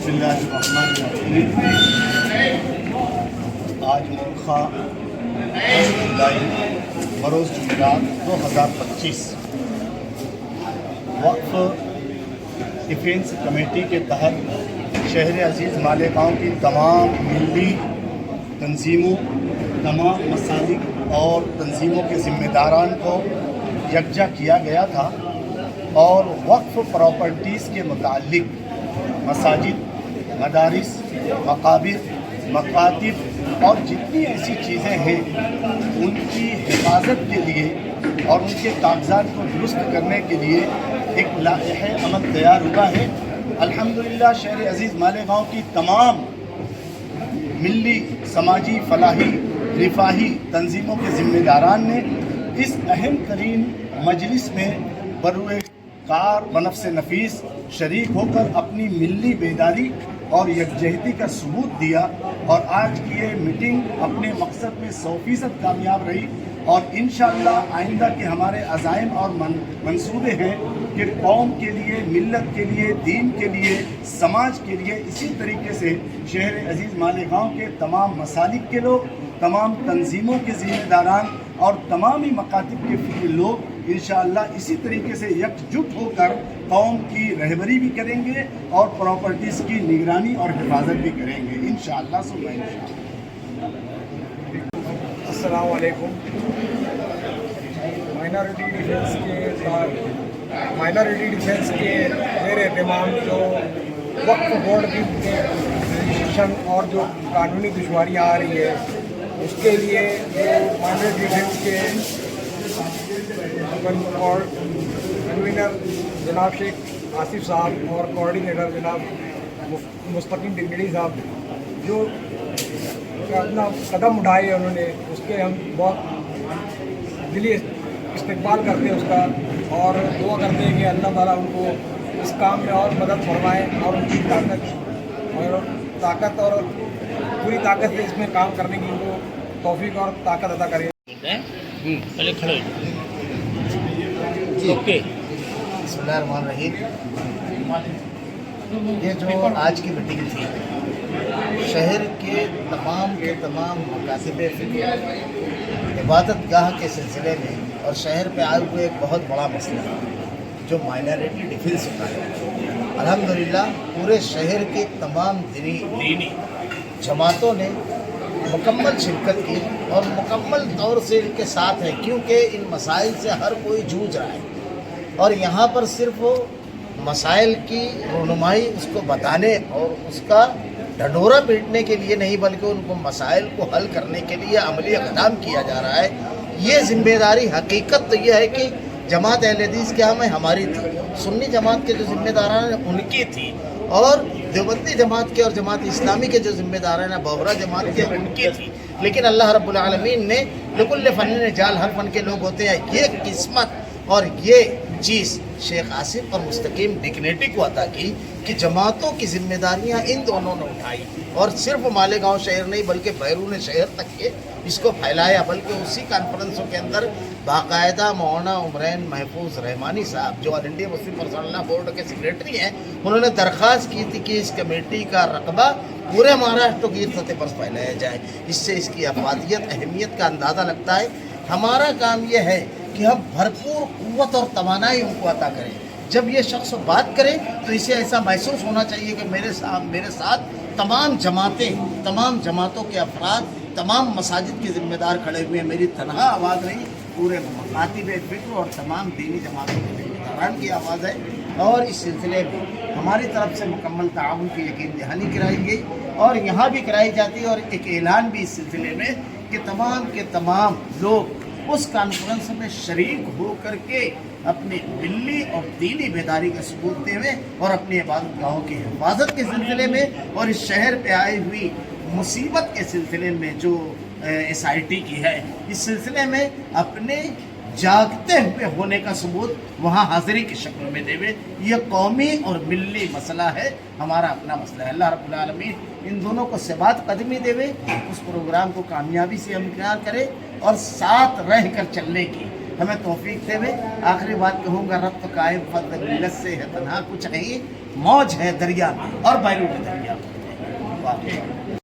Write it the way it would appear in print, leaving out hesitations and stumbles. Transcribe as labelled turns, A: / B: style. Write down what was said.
A: बिस्मिल्लाहिर्रहमानिर्रहीम। आज मुल्खा 10 जुलाई बरोज़ जुमेरात 2025 वक्फ defence committee के तहत शहर अजीज़ मालेगांव की तमाम मिली तंजीमों, तमाम मसाजिद और तंजीमों के ज़िम्मेदारान को यकजा किया गया था और वक्फ प्रॉपर्टीज़ के मुताल्लिक़ मसाजिद, मदारिस, मकाबिर, मकातिब और जितनी ऐसी चीज़ें हैं उनकी हिफाजत के लिए और उनके कागजात को दुरुस्त करने के लिए एक लाइहा अमल तैयार हुआ है। अल्हम्दुलिल्लाह शहर अजीज़ मालेगांव की तमाम मिली, समाजी, फलाही, रिफाही तंजीमों के ज़िम्मेदारान ने इस अहम तरीन मजलिस में बरूए कार बनफ़्स नफीस शरीक होकर अपनी मिली बेदारी और यकजहती का सबूत दिया और आज की ये मीटिंग अपने मकसद में 100% कामयाब रही और इंशाअल्लाह आइंदा के हमारे अज़ाइम और मंसूबे हैं कि कौम के लिए, मिल्लत के लिए, दीन के लिए, समाज के लिए इसी तरीके से शहर अजीज़ मालेगांव के तमाम मसालिक के लोग, तमाम तंजीमों के ज़िम्मेदारान और तमाम ही मकातिब के फ़िक्र लोग इंशाअल्लाह इसी तरीके से एकजुट होकर कौम की रहबरी भी करेंगे और प्रॉपर्टीज़ की निगरानी और हिफाजत भी करेंगे इंशाअल्लाह।
B: अस्सलाम वालेकुम। माइनॉरिटी डिफेंस के ज़ेर एहतमाम जो वक्फ बोर्ड की रजिस्ट्रेशन और जो कानूनी दुश्वारियाँ आ रही है उसके लिए जो माइनॉरिटी डिफेंस के और कन्वीनर जनाब शेख आसिफ साहब और कोऑर्डिनेटर जनाब मुस्तकीम डिंगड़ी साहब जो अपना कदम उठाए उन्होंने, उसके हम बहुत दिली इस्तकबाल करते हैं उसका और दुआ करते हैं कि अल्लाह ताला उनको इस काम में और मदद फरमाए और उनकी ताकत और पूरी ताकत से इसमें काम करने की उनको तौफीक और ताकत अता करे।
C: पहले खड़े ओके।
D: बिस्मिल्लाहिर्रहमानिर्रहीम। ये जो आज की मीटिंग थी शहर के तमाम मकासिब फ़िक्र इबादत गाह के सिलसिले में और शहर पे आए हुए एक बहुत बड़ा मसला जो माइनॉरिटी डिफेंस का है। अल्हम्दुलिल्लाह पूरे शहर के तमाम दीनी जमातों ने मुकम्मल शिरकत की और मुकम्मल तौर से इनके साथ है, क्योंकि इन मसाइल से हर कोई जूझ रहा है और यहाँ पर सिर्फ मसाइल की रहनुमाई उसको बताने और उसका ढंढोरा पीटने के लिए नहीं बल्कि उनको मसाइल को हल करने के लिए अमली इक़दाम किया जा रहा है। ये ज़िम्मेदारी हकीकत तो यह है कि जमात अहले हदीस क्या में हमारी थी, सुन्नी जमात के जो ज़िम्मेदारान हैं उनकी थी और देवबंदी जमात के और जमात इस्लामी के जो ज़िम्मेदारान हैं बोहरा जमात के उनकी थी। लेकिन अल्लाह रब्बुल आलमीन ने लिकुल्ल फ़न्न जाल, हर फ़न के लोग होते हैं, ये किस्मत और ये चीज़ शेख आसिफ और मुस्तकीम डिग्नेटी को अता की कि जमातों की जिम्मेदारियां इन दोनों ने उठाई और सिर्फ मालेगांव शहर नहीं बल्कि बैरून शहर तक के इसको फैलाया। बल्कि उसी कॉन्फ्रेंसों के अंदर बाकायदा मौलाना उमरैन महफूज रहमानी साहब जो all India Muslim personal board के सेक्रेटरी हैं, उन्होंने दरख्वास्त की थी कि इस कमेटी का रकबा पूरे महाराष्ट्र की सतह पर फैलाया जाए। इससे इसकी अफादियत, अहमियत का अंदाज़ा लगता है। हमारा काम यह है कि हम भरपूर क़ुव्वत और तवानाई उनको अता करें। जब ये शख्स बात करे तो इसे ऐसा महसूस होना चाहिए कि मेरे साथ तमाम जमातों के अफराद, तमाम मसाजिद के ज़िम्मेदार खड़े हुए हैं। मेरी तनहा आवाज़ नहीं, पूरे मकातिब फ़िक्र और तमाम दीनी जमातों के ज़िम्मेदारान की आवाज़ है और इस सिलसिले में हमारी तरफ से मुकम्मल ताउन की यकीन दहानी कराई गई और यहाँ भी कराई जाती है और एक ऐलान भी इस सिलसिले में कि तमाम लोग उस कॉन्फ्रेंस में शरीक हो करके अपनी मिली और दीनी बेदारी का सबूत देवे और अपनी इबादत गाहों की हिफाजत के सिलसिले में और इस शहर पे आई हुई मुसीबत के सिलसिले में जो SIT की है, इस सिलसिले में अपने जागते हुए होने का सबूत वहाँ हाज़िरी की शक्ल में देवे। यह कौमी और मिली मसला है, हमारा अपना मसला है। अल्लाह रब्बुल आलमीन इन दोनों को सबात कदमी देवे, उस प्रोग्राम को कामयाबी से इम्तिहान करे और साथ रह कर चलने की हमें तौफीक देवे। आखिरी बात कहूँगा, रब्त कायम फज़्ल मिल्लत से है, तन्हा कुछ नहीं। موج ہے دریا میں اور بیروٹ دریا میں. واہ